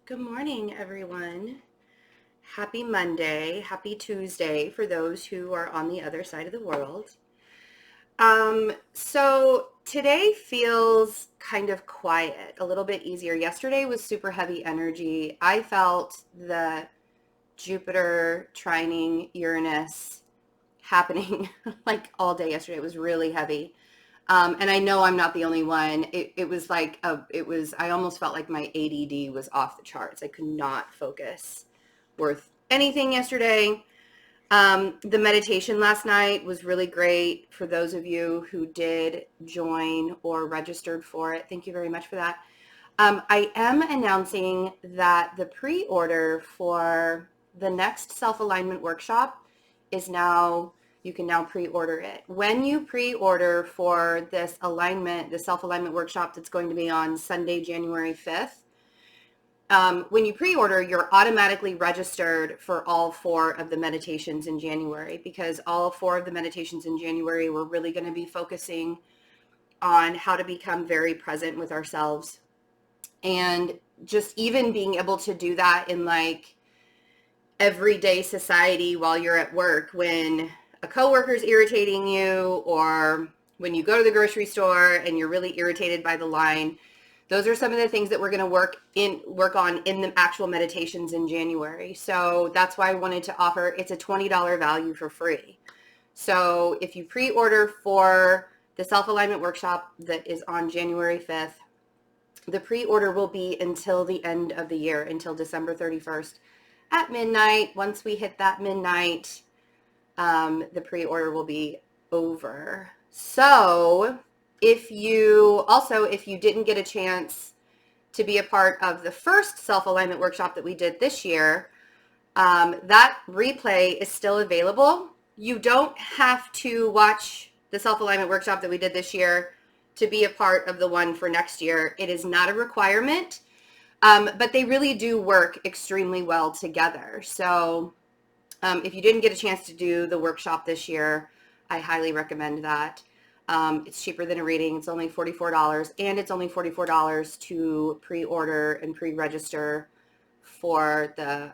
Good morning, everyone. Happy Monday, happy Tuesday for those who are on the other side of the world. So today feels kind of quiet, a little bit easier. Yesterday was super heavy energy. I felt the Jupiter trining Uranus happening like all day yesterday. It was really heavy. And I know I'm not the only one. It was like, I almost felt like my ADD was off the charts. I could not focus worth anything yesterday. The meditation last night was really great for those of you who did join or registered for it. Thank you very much for that. I am announcing that the pre-order for the next self-alignment workshop is now, you can now pre-order it. When you pre-order for this alignment, the self-alignment workshop that's going to be on Sunday, January 5th, when you pre-order, you're automatically registered for all 4 of the meditations in January, because all 4 of the meditations in January, we're really going to be focusing on how to become very present with ourselves. And just even being able to do that in like everyday society while you're at work, when a coworker's irritating you, or when you go to the grocery store and you're really irritated by the line. Those are some of the things that we're going to work on in the actual meditations in January. So that's why I wanted to offer, it's a $20 value for free. So if you pre-order for the self-alignment workshop that is on January 5th, the pre-order will be until the end of the year, until December 31st at midnight. Once we hit that midnight, the pre-order will be over. So if you didn't get a chance to be a part of the first self-alignment workshop that we did this year, that replay is still available. You don't have to watch the self-alignment workshop that we did this year to be a part of the one for next year. It is not a requirement, but they really do work extremely well together. So if you didn't get a chance to do the workshop this year, I highly recommend that. It's cheaper than a reading. It's only $44, and it's only $44 to pre-order and pre-register for the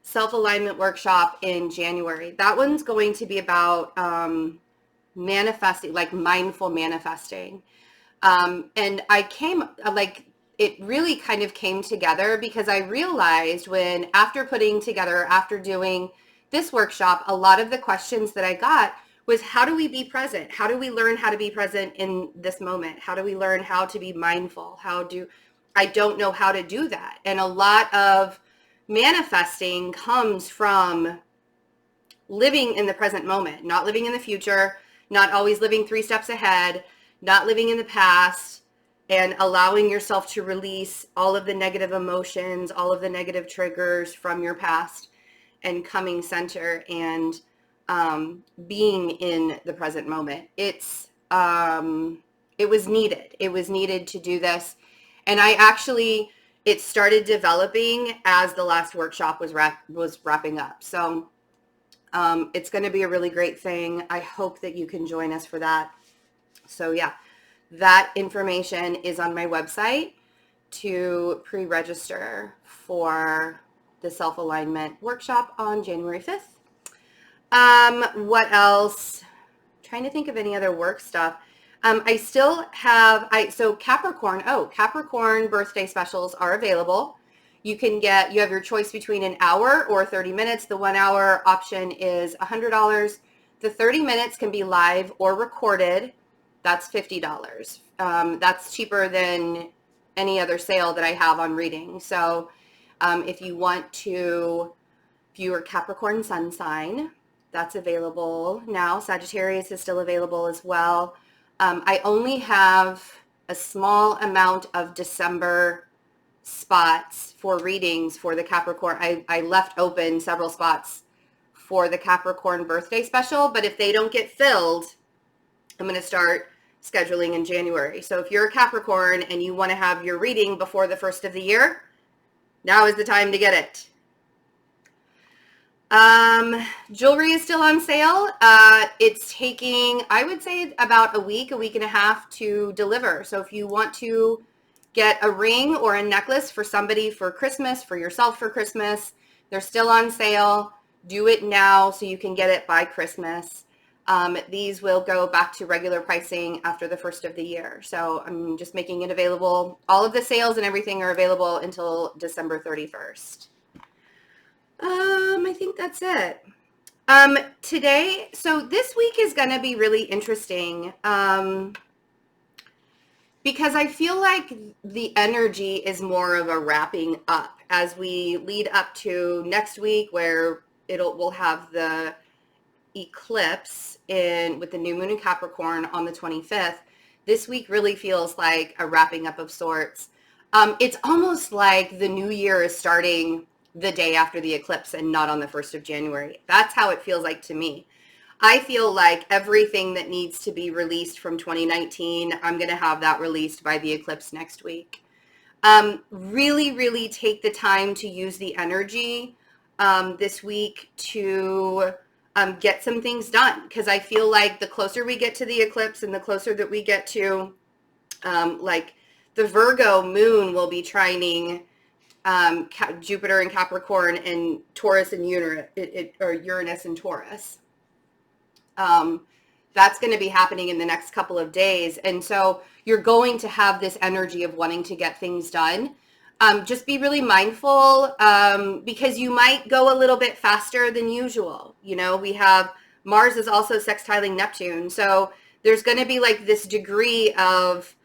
self-alignment workshop in January. That one's going to be about manifesting, like mindful manifesting. And it really kind of came together because I realized after doing this workshop, a lot of the questions that I got was, how do we be present? How do we learn how to be present in this moment? How do we learn how to be mindful? I don't know how to do that. And a lot of manifesting comes from living in the present moment, not living in the future, not always living 3 steps ahead, not living in the past, and allowing yourself to release all of the negative emotions, all of the negative triggers from your past, and coming center and being in the present moment. It was needed. It was needed to do this. And it started developing as the last workshop was wrapping up. So it's going to be a really great thing. I hope that you can join us for that. So yeah, that information is on my website to pre-register for the self-alignment workshop on January 5th. What else? Trying to think of any other work stuff. I still have, Capricorn birthday specials are available. You have your choice between an hour or 30 minutes. The 1 hour option is $100. The 30 minutes can be live or recorded. That's $50. That's cheaper than any other sale that I have on reading. So if you are Capricorn sun sign, that's available now. Sagittarius is still available as well. I only have a small amount of December spots for readings for the Capricorn. I left open several spots for the Capricorn birthday special, but if they don't get filled, I'm going to start scheduling in January. So if you're a Capricorn and you want to have your reading before the first of the year, now is the time to get it. Jewelry is still on sale. It's taking, I would say, about a week and a half to deliver. So if you want to Get a ring or a necklace for somebody for Christmas, for yourself for Christmas. They're still on sale. Do it now so you can get it by Christmas. These will go back to regular pricing after the first of the year. So I'm just making it available. All of the sales and everything are available until December 31st. I think that's it. Today, so this week is going to be really interesting because I feel like the energy is more of a wrapping up as we lead up to next week, where we'll have the eclipse with the new moon in Capricorn on the 25th. This week really feels like a wrapping up of sorts. It's almost like the new year is starting the day after the eclipse and not on the 1st of January. That's how it feels like to me. I feel like everything that needs to be released from 2019, I'm going to have that released by the eclipse next week. Really, really take the time to use the energy this week to get some things done, because I feel like the closer we get to the eclipse and the closer that we get to like the Virgo moon will be trining Jupiter and Capricorn and Taurus and Uranus and Taurus. That's going to be happening in the next couple of days. And so you're going to have this energy of wanting to get things done. Just be really mindful because you might go a little bit faster than usual. You know, we have Mars is also sextiling Neptune. So there's going to be like this degree of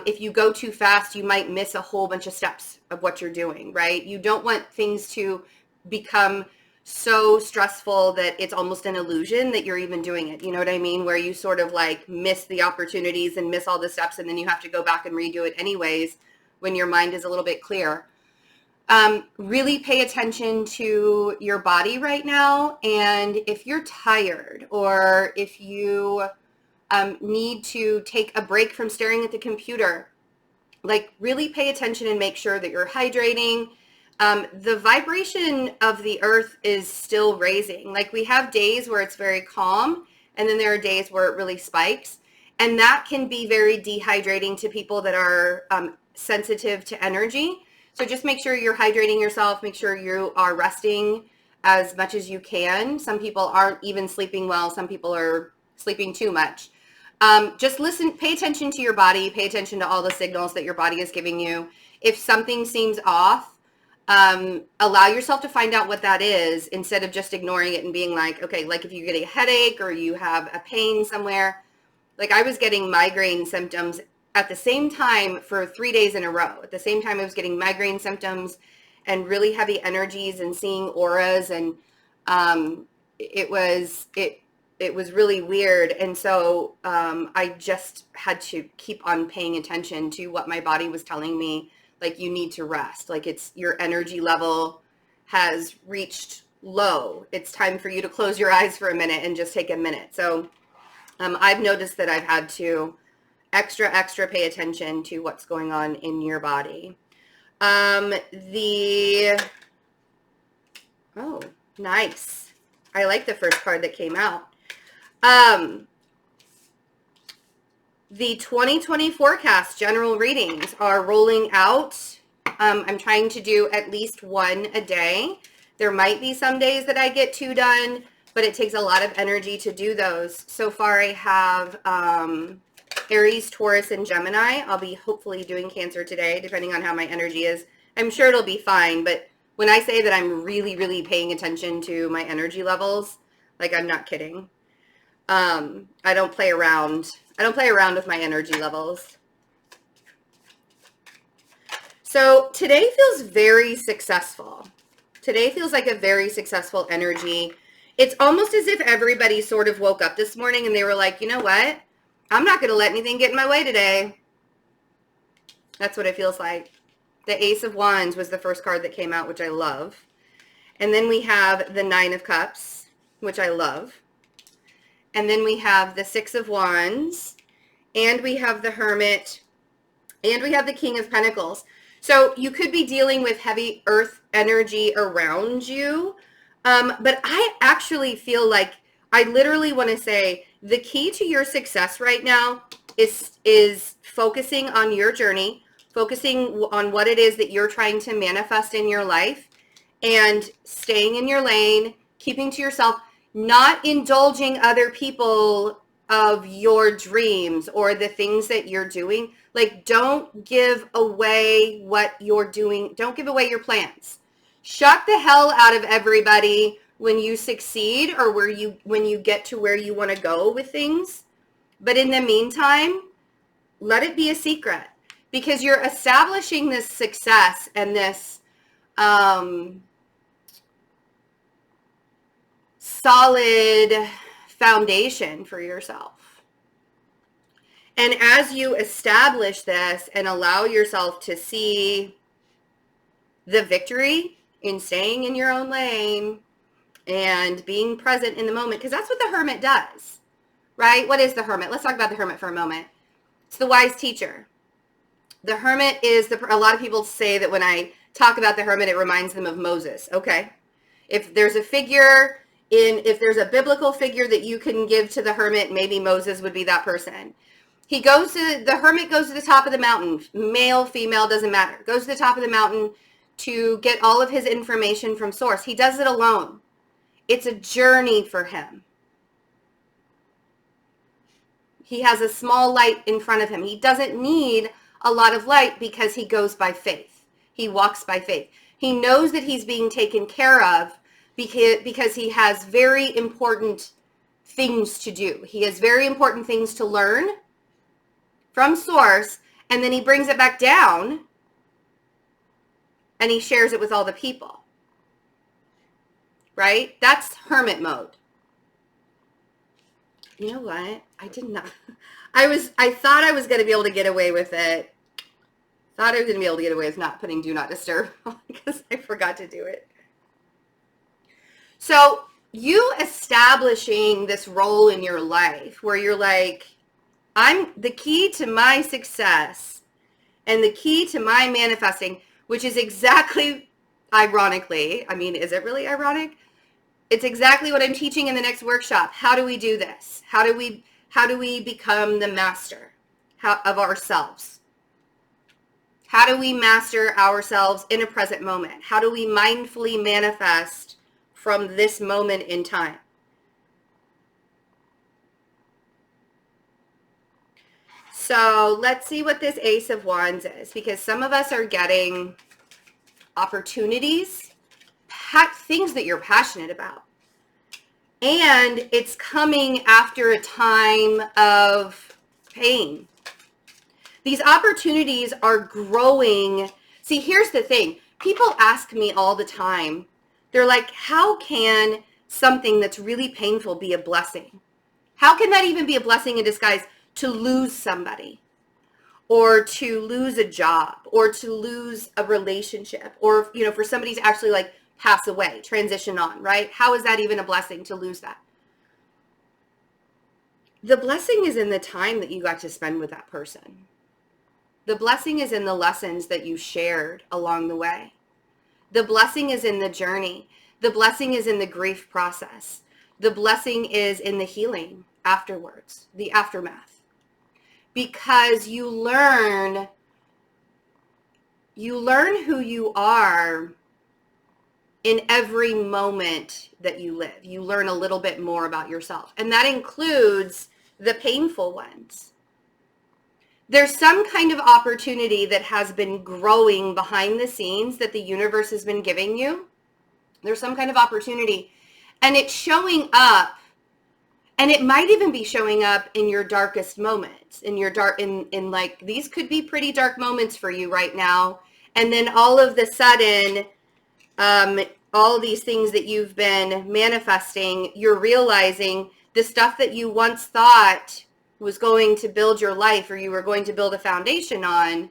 if you go too fast, you might miss a whole bunch of steps of what you're doing, right? You don't want things to become so stressful that it's almost an illusion that you're even doing it. You know what I mean? Where you sort of like miss the opportunities and miss all the steps, and then you have to go back and redo it anyways when your mind is a little bit clear. Really pay attention to your body right now. And if you're tired or if you need to take a break from staring at the computer, like really pay attention and make sure that you're hydrating. The vibration of the earth is still raising. Like we have days where it's very calm, and then there are days where it really spikes. And that can be very dehydrating to people that are sensitive to energy. So just make sure you're hydrating yourself. Make sure you are resting as much as you can. Some people aren't even sleeping well. Some people are sleeping too much. Just listen, pay attention to your body, pay attention to all the signals that your body is giving you. If something seems off, allow yourself to find out what that is instead of just ignoring it and being like, okay, like if you're getting a headache or you have a pain somewhere. Like I was getting migraine symptoms at the same time for 3 days in a row. At the same time I was getting migraine symptoms and really heavy energies and seeing auras, and it was really weird. And so I just had to keep on paying attention to what my body was telling me. Like, you need to rest. Like, it's your energy level has reached low. It's time for you to close your eyes for a minute and just take a minute. So I've noticed that I've had to extra pay attention to what's going on in your body. Oh, nice. I like the first card that came out. The 2020 forecast general readings are rolling out. I'm trying to do at least one a day. There might be some days that I get 2 done, but it takes a lot of energy to do those. So far I have Aries, Taurus, and Gemini. I'll be hopefully doing Cancer today, depending on how my energy is. I'm sure it'll be fine, but when I say that I'm really, really paying attention to my energy levels, like I'm not kidding. I don't play around. I don't play around with my energy levels. So today feels very successful. Today feels like a very successful energy. It's almost as if everybody sort of woke up this morning and they were like, you know what? I'm not going to let anything get in my way today. That's what it feels like. The Ace of Wands was the first card that came out, which I love. And then we have the 9 of Cups, which I love. And then we have the 6 of Wands, and we have the Hermit, and we have the King of Pentacles. So you could be dealing with heavy earth energy around you. But I actually feel like I literally want to say the key to your success right now is focusing on your journey, focusing on what it is that you're trying to manifest in your life, and staying in your lane, keeping to yourself, not indulging other people of your dreams or the things that you're doing. Like, don't give away what you're doing. Don't give away your plans. Shut the hell out of everybody when you succeed or when you get to where you want to go with things. But in the meantime, let it be a secret, because you're establishing this success and this solid foundation for yourself. And as you establish this and allow yourself to see the victory in staying in your own lane and being present in the moment, because that's what the hermit does, right? What is the hermit? Let's talk about the hermit for a moment. It's the wise teacher. The hermit is a lot of people say that when I talk about the hermit, it reminds them of Moses. Okay. If there's a figure if there's a biblical figure that you can give to the hermit, maybe Moses would be that person. The hermit goes to the top of the mountain, male, female, doesn't matter. Goes to the top of the mountain to get all of his information from source. He does it alone. It's a journey for him. He has a small light in front of him. He doesn't need a lot of light because he goes by faith. He walks by faith. He knows that he's being taken care of because he has very important things to do. He has very important things to learn from source, and then he brings it back down and he shares it with all the people. Right? That's hermit mode. You know what? I did not. I thought I was going to be able to get away with it. Thought I was going to be able to get away with not putting do not disturb because I forgot to do it. So you establishing this role in your life where you're like, I'm the key to my success and the key to my manifesting, which is exactly, ironically, I mean, is it really ironic? It's exactly what I'm teaching in the next workshop. How do we do this? How do we become the master of ourselves? How do we master ourselves in a present moment? How do we mindfully manifest from this moment in time? So let's see what this Ace of Wands is, because some of us are getting opportunities, things that you're passionate about. And it's coming after a time of pain. These opportunities are growing. See, here's the thing. People ask me all the time, they're like, how can something that's really painful be a blessing? How can that even be a blessing in disguise to lose somebody, or to lose a job, or to lose a relationship, or, you know, for somebody to actually like pass away, transition on, right? How is that even a blessing to lose that? The blessing is in the time that you got to spend with that person. The blessing is in the lessons that you shared along the way. The blessing is in the journey. The blessing is in the grief process. The blessing is in the healing afterwards, the aftermath. Because you learn who you are in every moment that you live. You learn a little bit more about yourself. And that includes the painful ones. There's some kind of opportunity that has been growing behind the scenes that the universe has been giving you. There's some kind of opportunity, and it's showing up, and it might even be showing up in your darkest moments, in like, these could be pretty dark moments for you right now. And then all of the sudden, all of these things that you've been manifesting, you're realizing the stuff that you once thought was going to build your life, or you were going to build a foundation on,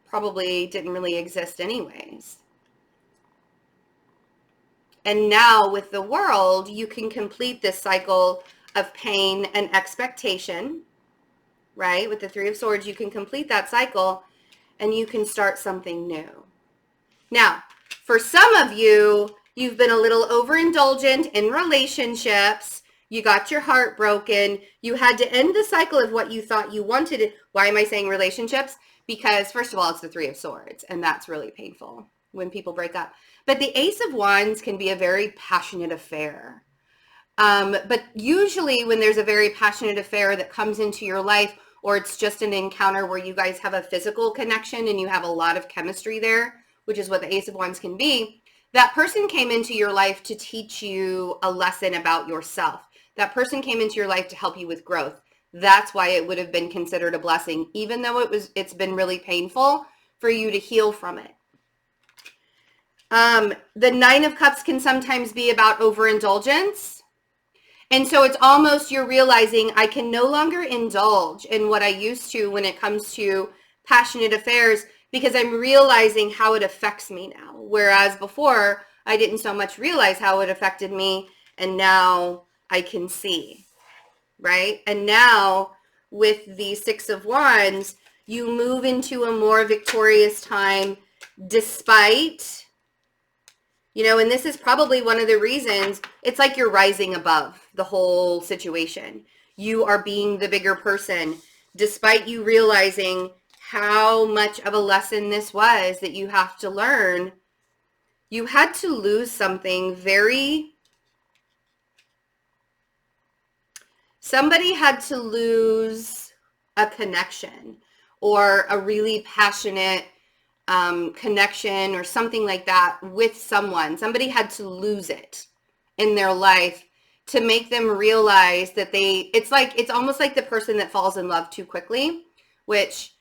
probably didn't really exist anyways. And now with the world, you can complete this cycle of pain and expectation, right? With the Three of Swords, you can complete that cycle and you can start something new. Now, for some of you, you've been a little overindulgent in relationships. You got your heart broken. You had to end the cycle of what you thought you wanted. Why am I saying relationships? Because first of all, it's the Three of Swords, and that's really painful when people break up. But the Ace of Wands can be a very passionate affair. But usually when there's a very passionate affair that comes into your life, or it's just an encounter where you guys have a physical connection and you have a lot of chemistry there, which is what the Ace of Wands can be, that person came into your life to teach you a lesson about yourself. That person came into your life to help you with growth. That's why it would have been considered a blessing, even though it's been really painful for you to heal from it. The Nine of Cups can sometimes be about overindulgence. And so it's almost you're realizing I can no longer indulge in what I used to when it comes to passionate affairs, because I'm realizing how it affects me now. Whereas before, I didn't so much realize how it affected me, and now I can see, right? And now with the Six of Wands, you move into a more victorious time despite, and this is probably one of the reasons, it's like you're rising above the whole situation. You are being the bigger person, despite you realizing how much of a lesson this was that you have to learn. You had to lose something somebody had to lose a connection or a really passionate connection or something like that with someone. Somebody had to lose it in their life to make them realize that it's almost like the person that falls in love too quickly, which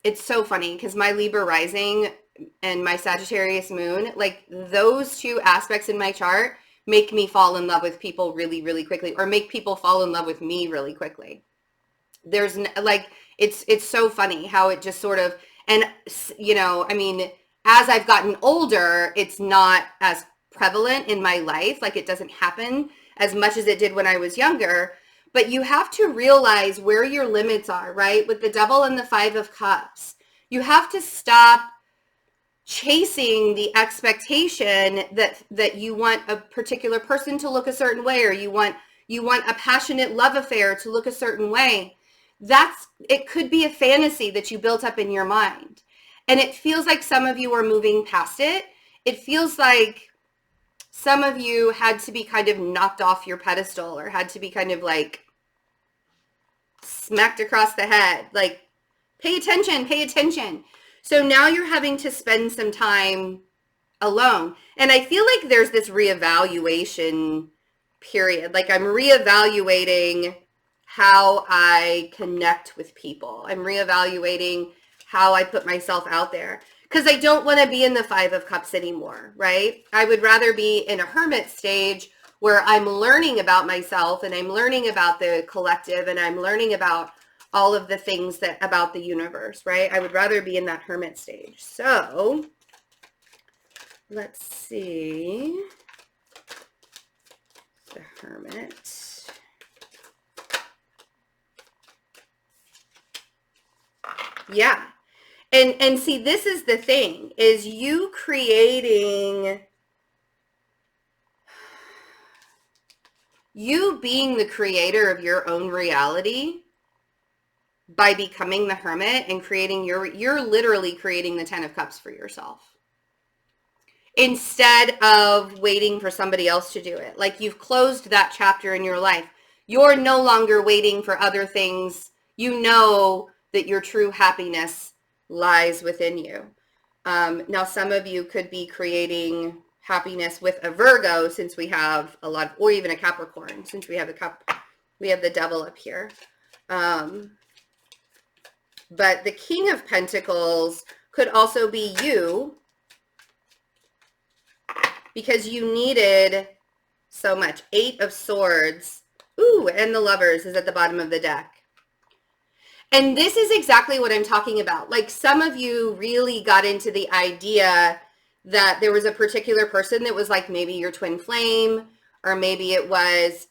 it's so funny because my Libra rising and my Sagittarius moon, like those two aspects in my chart make me fall in love with people really, really quickly, or make people fall in love with me really quickly. There's like, it's so funny how it just sort of, and I mean, as I've gotten older, it's not as prevalent in my life. Like it doesn't happen as much as it did when I was younger, but you have to realize where your limits are, right? With the Devil and the Five of Cups, you have to stop chasing the expectation that you want a particular person to look a certain way, or you want a passionate love affair to look a certain way. It could be a fantasy that you built up in your mind. And it feels like some of you are moving past it. It feels like some of you had to be kind of knocked off your pedestal, or had to be kind of like smacked across the head. Like, pay attention, pay attention. So now you're having to spend some time alone. And I feel like there's this reevaluation period. Like I'm reevaluating how I connect with people. I'm reevaluating how I put myself out there, because I don't want to be in the Five of Cups anymore, right? I would rather be in a hermit stage where I'm learning about myself, and I'm learning about the collective, and I'm learning about all of the things about the universe, right? I would rather be in that hermit stage. So let's see. The Hermit. Yeah. And see, this is the thing, is you being the creator of your own reality by becoming the Hermit and creating you're literally creating the Ten of Cups for yourself, instead of waiting for somebody else to do it. Like you've closed that chapter in your life. You're no longer waiting for other things. You know that your true happiness lies within you. Now, some of you could be creating happiness with a Virgo, since we have a lot, or even a Capricorn, since we have the Devil up here. But the King of Pentacles could also be you, because you needed so much. Eight of Swords. Ooh, and the Lovers is at the bottom of the deck. And this is exactly what I'm talking about. Like some of you really got into the idea that there was a particular person that was like maybe your twin flame, or maybe it was,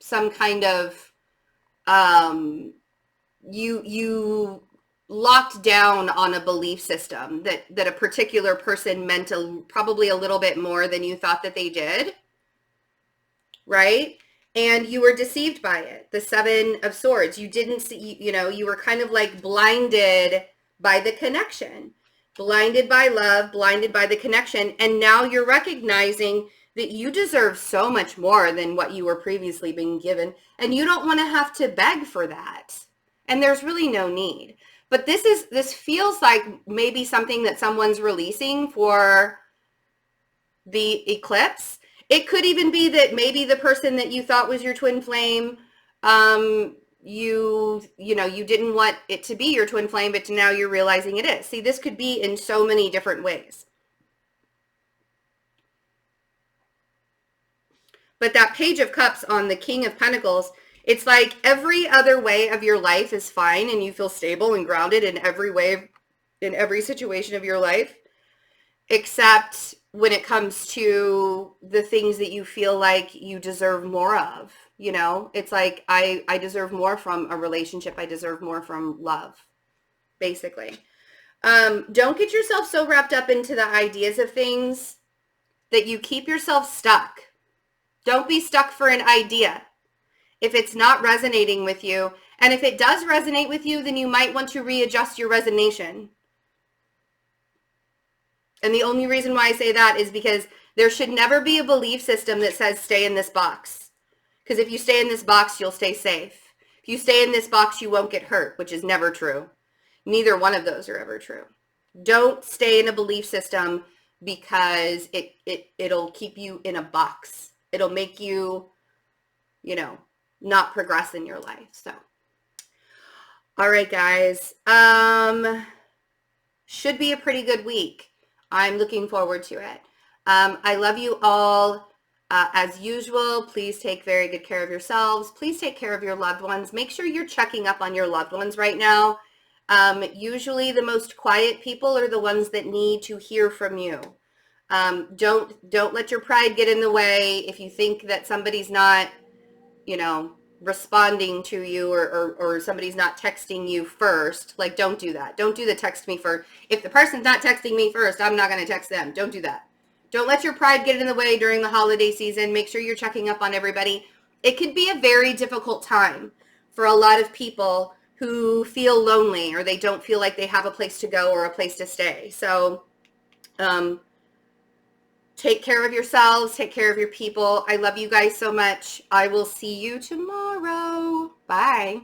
some kind of, you locked down on a belief system that a particular person meant probably a little bit more than you thought that they did, right? and you were deceived by it. The Seven of Swords. You didn't see, you were kind of like blinded by the connection, blinded by love, blinded by the connection. And now you're recognizing that you deserve so much more than what you were previously being given. And you don't want to have to beg for that. And there's really no need. But this feels like maybe something that someone's releasing for the eclipse. It could even be that maybe the person that you thought was your twin flame, you didn't want it to be your twin flame, but now you're realizing it is. See, this could be in so many different ways. But that Page of Cups on the King of Pentacles, it's like every other way of your life is fine and you feel stable and grounded in every way, in every situation of your life, except when it comes to the things that you feel like you deserve more of. It's like I deserve more from a relationship. I deserve more from love, basically. Don't get yourself so wrapped up into the ideas of things that you keep yourself stuck. Don't be stuck for an idea if it's not resonating with you. And if it does resonate with you, then you might want to readjust your resonation. And the only reason why I say that is because there should never be a belief system that says stay in this box. Because if you stay in this box, you'll stay safe. If you stay in this box, you won't get hurt, which is never true. Neither one of those are ever true. Don't stay in a belief system because it'll keep you in a box. It'll make you, not progress in your life. So, all right, guys. Should be a pretty good week. I'm looking forward to it. I love you all. As usual, please take very good care of yourselves. Please take care of your loved ones. Make sure you're checking up on your loved ones right now. Usually the most quiet people are the ones that need to hear from you. Don't let your pride get in the way. If you think that somebody's not, responding to you or somebody's not texting you first, like, don't do that. Don't do the text me first. If the person's not texting me first, I'm not going to text them. Don't do that. Don't let your pride get in the way during the holiday season. Make sure you're checking up on everybody. It can be a very difficult time for a lot of people who feel lonely or they don't feel like they have a place to go or a place to stay. So, take care of yourselves. Take care of your people. I love you guys so much. I will see you tomorrow. Bye.